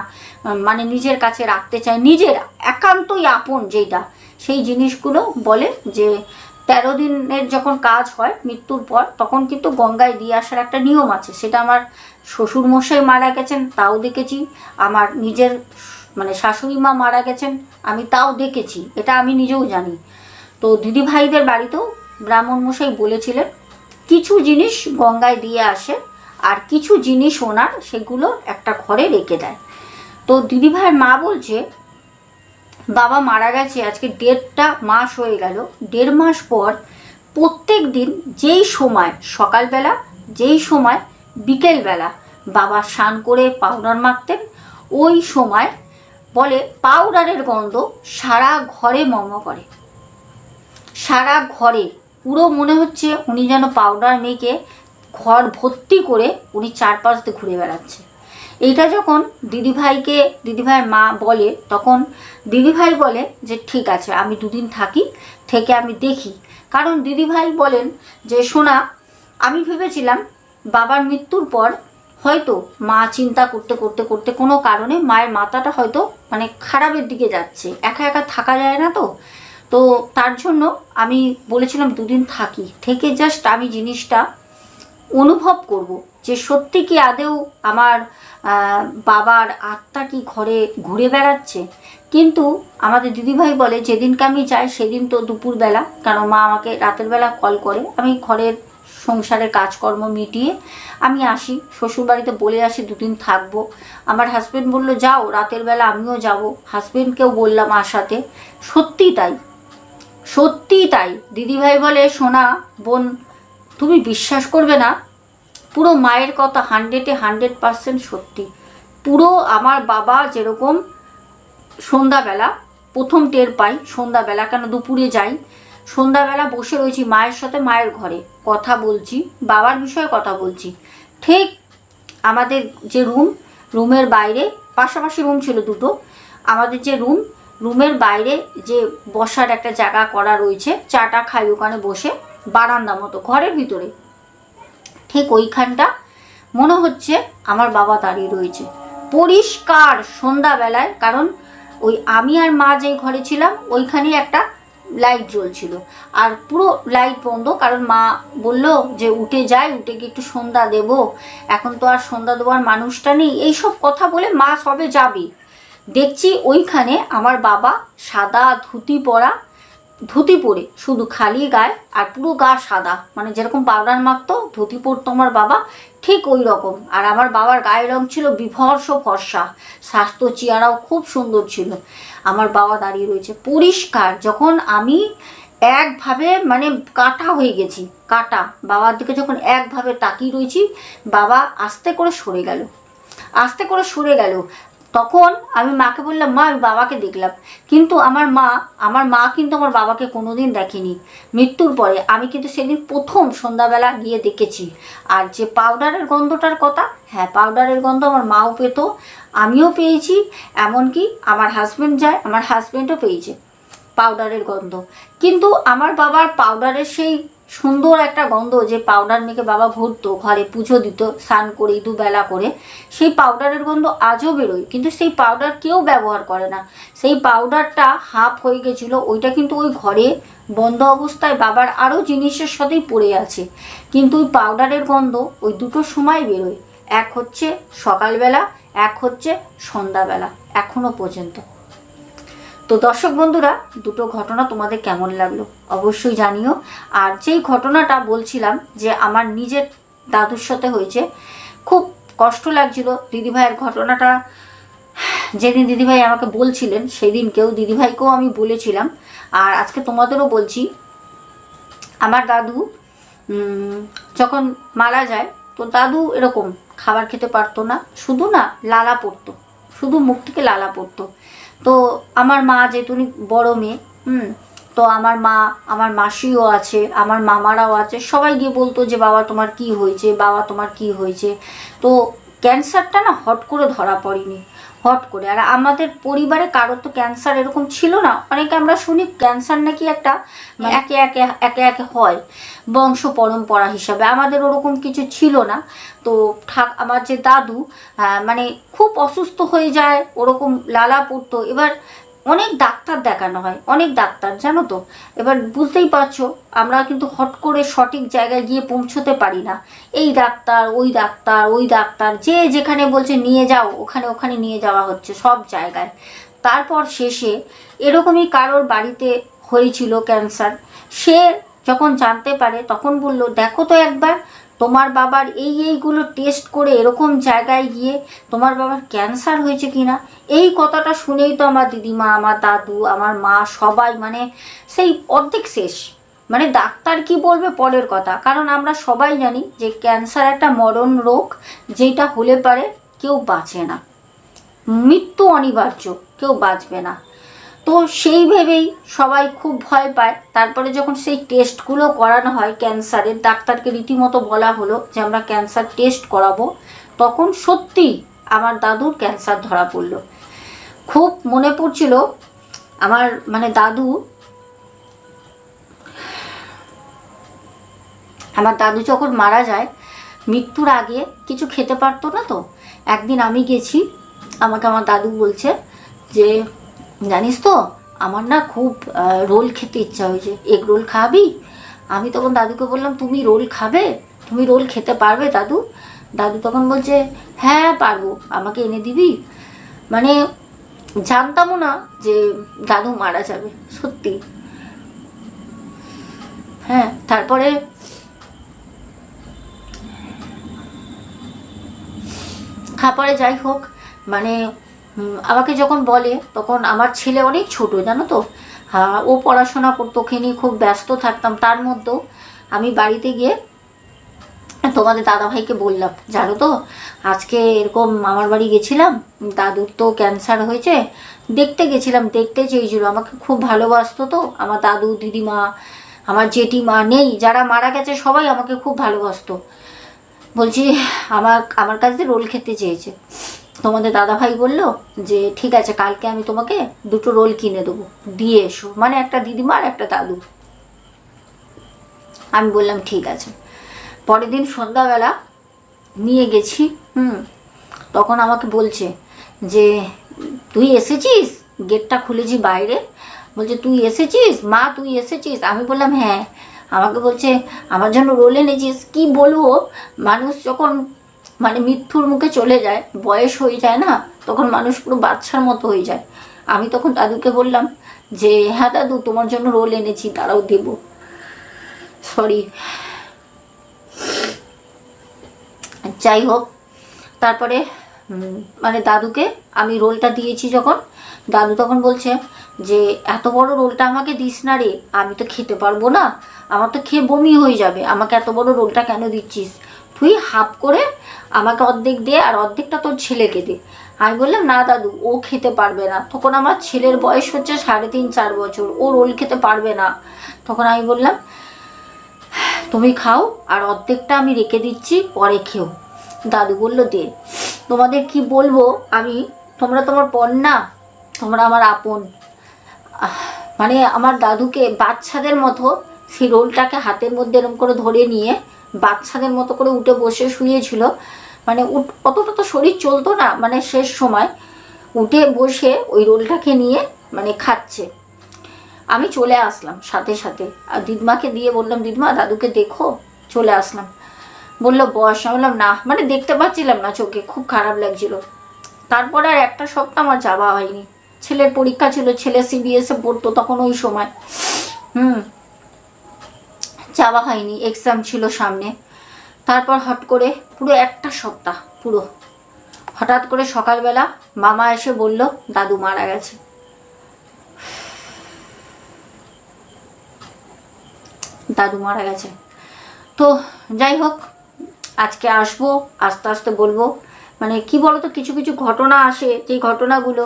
মানে নিজের কাছে রাখতে চায়, নিজের একান্তই আপন যেটা, সেই জিনিসগুলো বলে যে 13 দিনের যখন কাজ হয় মৃত্যুর পর, তখন কিন্তু গঙ্গায় দিয়ে আসার একটা নিয়ম আছে। সেটা আমার শ্বশুর মশাই মারা গেছেন তাও দেখেছি, আমার নিজের মানে শাশুড়ি মা মারা গেছেন আমি তাও দেখেছি, এটা আমি নিজেও জানি। তো দিদিভাইদের বাড়িতেও ব্রাহ্মণ মশাই বলেছিলেন কিছু জিনিস গঙ্গায় দিয়ে আসে, আর কিছু জিনিস ওনার সেগুলো একটা ঘরে রেখে দেয়। তো দিদিভাইয়ের মা বলছে বাবা মারা গেছে আজকে 1.5 মাস হয়ে গেল, 1.5 মাস পর প্রত্যেক দিন যেই সময় সকালবেলা, যেই সময় বিকেলবেলা বাবা স্নান করে পাউডার মাখতেন, ওই সময় বলে পাউডারের গন্ধ সারা ঘরে করে, সারা ঘরে পুরো মনে হচ্ছে উনি যেন পাউডার মেখে ঘর ভর্তি করে উনি চারপাশ দিয়ে ঘুরে বেড়াচ্ছে। এইটা যখন দিদিভাইয়ের মা বলে, তখন দিদিভাই বলে যে ঠিক আছে আমি 2 দিন থাকি, থেকে আমি দেখি। কারণ দিদিভাই বলেন যে সোনা, আমি ভেবেছিলাম বাবার মৃত্যুর পর হয়তো মা চিন্তা করতে করতে করতে কোনো কারণে মায়ের মাথাটা হয়তো মানে খারাপের দিকে যাচ্ছে, একা একা থাকা যায় না তো। তো তার জন্য আমি বলেছিলাম দুদিন থাকি, থেকে জাস্ট আমি জিনিসটা অনুভব করব যে সত্যি কি আদেও আমার বাবার আত্মা কি ঘরে ঘুরে বেড়াচ্ছে। কিন্তু আমাদের দিদিভাই বলে যেদিনকে আমি যাই সেদিন তো দুপুরবেলা, কারণ মা আমাকে রাতের বেলা কল করে, আমি ঘরের সংসারের কাজকর্ম মিটিয়ে আমি আসি, শ্বশুরবাড়িতে বলে আসি দুদিন থাকবো। আমার হাজব্যান্ড বলল যাও, রাতের বেলা আমিও যাব। হাজব্যান্ডকেও বললাম আসাতে। সত্যি তাই, সত্যি তাই। দিদিভাই বলে সোনা বোন, তুমি বিশ্বাস করবে না, পুরো মায়ের কথা 100% সত্যি। পুরো আমার বাবা যেরকম সন্ধ্যাবেলা প্রথম টের পাই, সন্ধ্যাবেলা কেন দুপুরে যাই, সন্ধ্যাবেলা বসে রয়েছি মায়ের সাথে, মায়ের ঘরে কথা বলছি, বাবার বিষয়ে কথা বলছি। ঠিক আমাদের যে রুমের বাইরে, পাশাপাশি রুম ছিল দুটো, আমাদের যে রুমের বাইরে যে বসার একটা জায়গা করা রয়েছে, চাটা খাই ওখানে বসে, বারান্দা মতো ঘরের ভিতরে, ঠিক ওইখানটা মনে হচ্ছে আমার বাবা দাঁড়িয়ে রয়েছে পরিষ্কার সন্ধ্যাবেলায়। কারণ ওই আমি আর মা যেই ঘরে ছিলাম ওইখানে একটা লাইট জ্বলছিল, আর পুরো লাইট বন্ধ, কারণ মা বলল যে উঠে যাই, উঠে গিয়ে একটু সন্ধ্যা দেব, এখন তো আর সন্ধ্যা দেওয়ার মানুষটা নেই, এইসব কথা বলে মা সবে যাবে। দেখছি ওইখানে আমার বাবা সাদা ধুতি পরে, শুধু খালি গায়ে আর পুরো গা সাদা, মানে যেরকম পাউডার মাখতো ধুতি পরতো আমার বাবা, ঠিক ওই রকম। আর আমার বাবার গায়ের রং ছিল বিভর্ষ ফর্সা, স্বাস্থ্য চেহারাও খুব সুন্দর ছিল। আমার বাবা দাঁড়িয়ে রয়েছে পরিষ্কার। যখন আমি একভাবে মানে কাটা হয়ে গেছি, কাটা বাবার দিকে যখন একভাবে তাকিয়ে রয়েছি, বাবা আস্তে করে সরে গেল, আস্তে করে সরে গেল। তখন আমি মাকে বললাম মা আমি বাবাকে দেখলাম। কিন্তু আমার মা কিন্তু আমার বাবাকে কোনোদিন দেখেনি মৃত্যুর পরে। আমি কিন্তু সেদিন প্রথম সন্ধ্যাবেলা গিয়ে দেখেছি। আর যে পাউডারের গন্ধটার কথা, হ্যাঁ পাউডারের গন্ধ আমার মাও পেত, আমিও পেয়েছি, এমনকি আমার হাজব্যান্ড যায়, আমার হাজব্যান্ডও পেয়েছে পাউডারের গন্ধ। কিন্তু আমার বাবার পাউডারের সেই সুন্দর একটা গন্ধ, যে পাউডার মেখে বাবা ঘুরতো, ঘরে পুজো দিত স্নান করে দুবেলা করে, সেই পাউডারের গন্ধ আজও বেরোয়। কিন্তু সেই পাউডার কেউ ব্যবহার করে না, সেই পাউডারটা হাফ হয়ে গেছিলো, ওইটা কিন্তু ওই ঘরে বন্ধ অবস্থায় বাবার আরও জিনিসের সাথেই পড়ে আছে। কিন্তু ওই পাউডারের গন্ধ ওই দুটো সময় বেরোয়, এক হচ্ছে সকালবেলা, এক হচ্ছে সন্ধ্যাবেলা, এখনো পর্যন্ত। তো দর্শক বন্ধুরা, দুটো ঘটনা তোমাদের কেমন লাগলো অবশ্যই জানিও। আর যেই ঘটনাটা বলছিলাম যে আমার নিজের দাদুর সাথে হয়েছে, খুব কষ্ট লাগছিল দিদিভাইয়ের ঘটনাটা। যেদিন দিদিভাই আমাকে বলছিলেন সেদিনকেও দিদিভাইকেও আমি বলেছিলাম, আর আজকে তোমাদেরও বলছি। আমার দাদু যখন মারা যায়, তো দাদু এরকম খাবার খেতে পারতো না, শুধু না লালা পড়তো, শুধু মুখ থেকে লালা পড়তো। তো আমার মা যেহেতু বড় মেয়ে, তো আমার মা, আমার মাসিও আছে, আমার মামারাও আছে, সবাই গিয়ে বলতো যে বাবা তোমার কি হয়েছে, বাবা তোমার কি হয়েছে। তো ক্যান্সারটা না হট করে ধরা পড়েনি, হট করে। আর আমাদের পরিবারে কারোর তো ক্যান্সার এরকম ছিল না। অনেকে আমরা শুনি ক্যান্সার নাকি একটা একে একে একে একে হয় বংশ পরম্পরা হিসাবে, আমাদের ওরকম কিছু ছিল না। তো আমার যে দাদু মানে খুব অসুস্থ হয়ে যায়, ওরকম লালা পড়তো। এবার অনেক ডাক্তার দেখানো হয়, অনেক ডাক্তার, জানো তো। এবার বুঝতেই পারছো আমরা কিন্তু হট করে সঠিক জায়গায় গিয়ে পৌঁছতে পারি না। এই ডাক্তার ওই ডাক্তার ওই ডাক্তার, যে যেখানে বলছে নিয়ে যাও ওখানে ওখানে নিয়ে যাওয়া হচ্ছে সব জায়গায়। তারপর শেষে এরকমই কারোর বাড়িতে হয়েছিল ক্যান্সার। সে যখন জানতে পারে তখন বলল দেখো তো একবার তোমার বাবার এইগুলো টেস্ট করে এরকম জায়গায় গিয়ে তোমার বাবার ক্যান্সার হয়েছে কিনা। এই কথাটা শুনেই তো আমার দিদিমা, আমার দাদু, আমার মা সবাই মানে সেই অর্ধেক শেষ। মানে ডাক্তার কি বলবে পরের কথা, কারণ আমরা সবাই জানি যে ক্যান্সার একটা মরণ রোগ, যেটা হলে পারে কেউ বাঁচে না, মৃত্যু অনিবার্য, কেউ বাঁচবে না। তো সেই ভেবেই সবাই খুব ভয় পায়। তারপরে যখন সেই টেস্টগুলো করানো হয় ক্যান্সারের, ডাক্তারকে রীতিমতো বলা হলো যে আমরা ক্যান্সার টেস্ট করাবো, তখন সত্যি আমার দাদুর ক্যান্সার ধরা পড়লো। খুব মনে পড়ছিল আমার মানে আমার দাদু যখন মারা যায়, মৃত্যুর আগে কিছু খেতে পারতো না। তো একদিন আমি গেছি, আমাকে আমার দাদু বলছে যে জানিস তো আমার না খুব রোল খেতে ইচ্ছা হয়েছে, এগ রোল খাবি? আমি তখন দাদুকে বললাম তুমি রোল খাবে, তুমি রোল খেতে পারবে দাদু? দাদু তখন বলছে হ্যাঁ পারবো, আমাকে এনে দিবি। মানে জানতামও না যে দাদু মারা যাবে, সত্যি। হ্যাঁ, তারপরে যাই হোক, মানে আমাকে যখন বলে তখন আমার ছেলে অনেক ছোট জানো তো, হ্যাঁ ও পড়াশোনা করতো, ওকে নিয়ে খুব ব্যস্ত থাকতাম। তার মধ্যেও আমি বাড়িতে গিয়ে তোমাদের দাদাভাইকে বললাম জানো তো আজকে এরকম মামার বাড়ি গেছিলাম, দাদুর তো ক্যান্সার হয়েছে, দেখতে গেছিলাম, দেখতে চেয়েছিল, আমাকে খুব ভালোবাসতো। তো আমার দাদু দিদিমা আমার জেঠিমা নেই, যারা মারা গেছে সবাই আমাকে খুব ভালোবাসতো। বলছি আমার কাছ দিয়ে রোল খেতে চেয়েছে। তোমাদের দাদাভাই বলল যে ঠিক আছে কালকে আমি তোমাকে 2টো রোল কিনে দেবো, দিয়ে এসো, মানে একটা দিদিমা আর একটা দাদু। আমি বললাম ঠিক আছে। পরের দিন সন্ধ্যাবেলা নিয়ে গেছি, তখন আমাকে বলছে যে তুই এসেছিস? গেটটা খুলেছি বাইরে, বলছে তুই এসেছিস মা, তুই এসেছিস? আমি বললাম হ্যাঁ। আমাকে বলছে আমার জন্য রোল এনেছিস? কি বলবো, মানুষ যখন মানে মৃত্যুর মুখে চলে যায়, বয়স হয়ে যায় না, তখন মানুষ পুরো বাচ্চার মতো হয়ে যায়। আমি তখন দাদুকে বললাম যে হ্যাঁ দাদু তোমার জন্য রোল এনেছি, তারাও দেব। সরি। যাই হোক, তারপরে মানে দাদুকে আমি রোলটা দিয়েছি যখন, দাদু তখন বলছে যে এত বড় রোলটা আমাকে দিস না রে, আমি তো খেতে পারবো না, আমার তো খেয়ে বমি হয়ে যাবে, আমাকে এত বড় রোলটা কেন দিচ্ছিস? তুই হাফ করে আমাকে অর্ধেক দে আর অর্ধেকটা তোর ছেলেকে দে। আমি বললাম না দাদু ও খেতে পারবে না, তখন আমার ছেলের বয়স হচ্ছে 3.5-4 বছর, ও রোল খেতে পারবে না। তখন আমি বললাম তুমি খাও আর অর্ধেকটা আমি রেখে দিচ্ছি, পরে খেও। দাদু বলল দে। তোমাদের কি বলবো আমি, তোমরা তোমার পর না, তোমরা আমার আপন। মানে আমার দাদুকে বাচ্চাদের মতো সেই রোলটাকে হাতের মধ্যে এরম করে ধরে নিয়ে বাচ্চাদের মতো করে উঠে বসে শুয়েছিল। মানে অতটা তো শরীর চলতো না, মানে শেষ সময় উঠে বসে ওই রোলটাকে নিয়ে মানে খাচ্ছে। আমি চলে আসলাম সাথে সাথে, আর দিদমাকে দিয়ে বললাম দিদমা দাদুকে দেখো, চলে আসলাম। বললো বস। আমি বললাম না, মানে দেখতে পাচ্ছিলাম না চোখে, খুব খারাপ লাগছিল। তারপর আর একটা সপ্তাহ আমার যাওয়া হয়নি, ছেলের পরীক্ষা ছিল, ছেলে CBSE পড়তো তখন ওই সময়, যাওয়া হয়নি, এক্সাম ছিল সামনে। তারপর হট করে পুরো একটা সপ্তাহ পুরো, হঠাৎ করে সকালবেলা মামা এসে বলল দাদু মারা গেছে। দাদু মারা গেছে। তো যাই হোক, আজকে আসবো, আস্তে আস্তে বলবো। মানে কি বলতো, কিছু কিছু ঘটনা আসে, যেই ঘটনাগুলো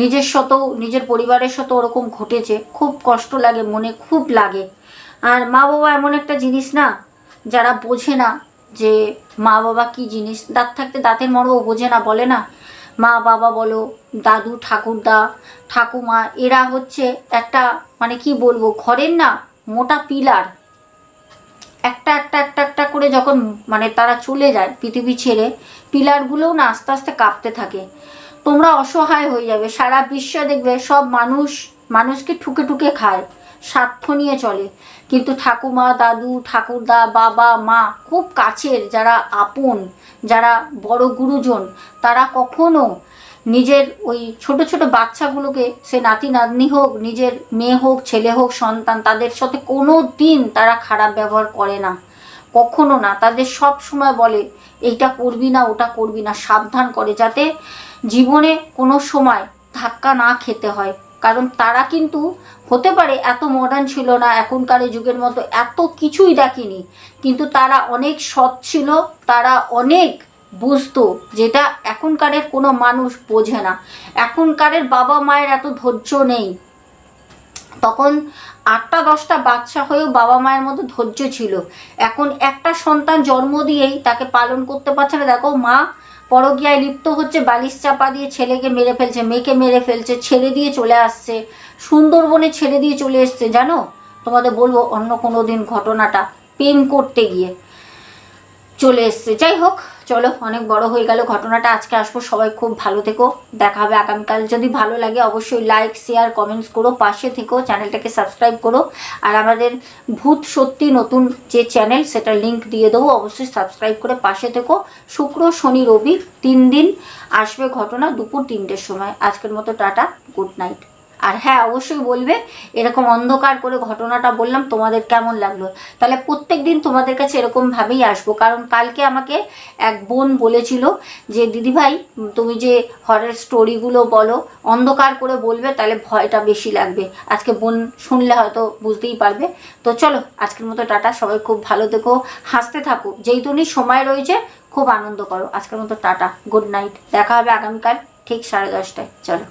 নিজের সাথেও নিজের পরিবারের সাথে ওরকম ঘটেছে, খুব কষ্ট লাগে, মনে খুব লাগে। আর মা বাবা এমন একটা জিনিস না, যারা বোঝে না যে মা বাবা কি জিনিস, দাঁত থাকতে দাঁতের মর্ম বোঝে না, বলে না। মা বাবা বলো, দাদু ঠাকুরদা ঠাকুমা, এরা হচ্ছে একটা মানে কি বলবো ঘরের না মোটা পিলার। একটা একটা একটা একটা করে যখন মানে তারা চলে যায় পৃথিবী ছেড়ে, পিলারগুলোও না আস্তে আস্তে কাঁপতে থাকে। তোমরা অসহায় হয়ে যাবে, সারা বিশ্বে দেখবে সব মানুষকে ঠুকে ঠুকে খায়, স্বার্থ নিয়ে চলে। কিন্তু ঠাকুমা দাদু ঠাকুরদা বাবা মা খুব কাছের যারা আপন, যারা বড় গুরুজন, তারা কখনো নিজের ওই ছোট ছোট বাচ্চাগুলোকে, সে নাতি নাতনি হোক, নিজের মেয়ে হোক ছেলে হোক সন্তান, তাদের সাথে কোনো দিন তারা খারাপ ব্যবহার করে না, কখনো না। তাদের সব সময় বলে এইটা করবি না ওটা করবি না, সাবধান করে যাতে জীবনে কোনো সময় ধাক্কা না খেতে হয়। কারণ তারা কিন্তু হতে পারে এত মডার্ন ছিল না, এখনকার যুগের মতো এত কিছুই দেখেনি, কিন্তু তারা অনেক সৎ ছিল, তারা অনেক বুঝতো, যেটা এখনকারের কোনো মানুষ বোঝে না। এখনকারের বাবা মায়ের এত ধৈর্য নেই, তখন 8টা-10টা বাচ্চা হয়েও বাবা মায়ের মতো ধৈর্য ছিল। এখন একটা সন্তান জন্ম দিয়েই তাকে পালন করতে পারছে না। দেখো মা পরকীয়ায় লিপ্ত হচ্ছে, বালিশ চাপা দিয়ে ছেলেকে মেরে ফেলছে, মেয়েকে মেরে ফেলছে, ছেড়ে দিয়ে চলে আসছে, সুন্দরবনে ছেড়ে দিয়ে চলে এসছে। জানো তোমাদের বলবো অন্য কোনো দিন ঘটনাটা, প্রেম করতে গিয়ে চলে এসছে। যাই হোক, চলো, অনেক বড় হয়ে গেল ঘটনাটা। আজকে আসবো, সবাই খুব ভালো থেকো, দেখা হবে আগামীকাল। যদি ভালো লাগে অবশ্যই লাইক শেয়ার কমেন্টস করো, পাশে থেকো, চ্যানেলটাকে সাবস্ক্রাইব করো। আর আমাদের ভূত সত্যি নতুন যে চ্যানেল, সেটা লিঙ্ক দিয়ে দেবো, অবশ্যই সাবস্ক্রাইব করে পাশে থেকো। শুক্র শনি রবি 3 দিন আসবে ঘটনা, দুপুর 3টের সময়। আজকের মতো টাটা, গুড নাইট। আর হ্যাঁ, অবশ্যই বলবে এরকম অন্ধকার করে ঘটনাটা বললাম তোমাদের কেমন লাগলো। তাহলে প্রত্যেক দিন তোমাদের কাছে এরকমভাবেই আসবো। কারণ কালকে আমাকে এক বোন বলেছিল যে দিদিভাই, তুমি যে হরর স্টোরিগুলো বলো অন্ধকার করে বলবে, তাহলে ভয়টা বেশি লাগবে। আজকে বোন শুনলে হয়তো বুঝতেই পারবে। তো চলো, আজকের মতো টাটা, সবাই খুব ভালো থেকো, হাসতে থাকো, যেইটুকুনি সময় রয়েছে খুব আনন্দ করো। আজকের মতো টাটা, গুড নাইট, দেখা হবে আগামীকাল ঠিক 10:30টায়। চলো।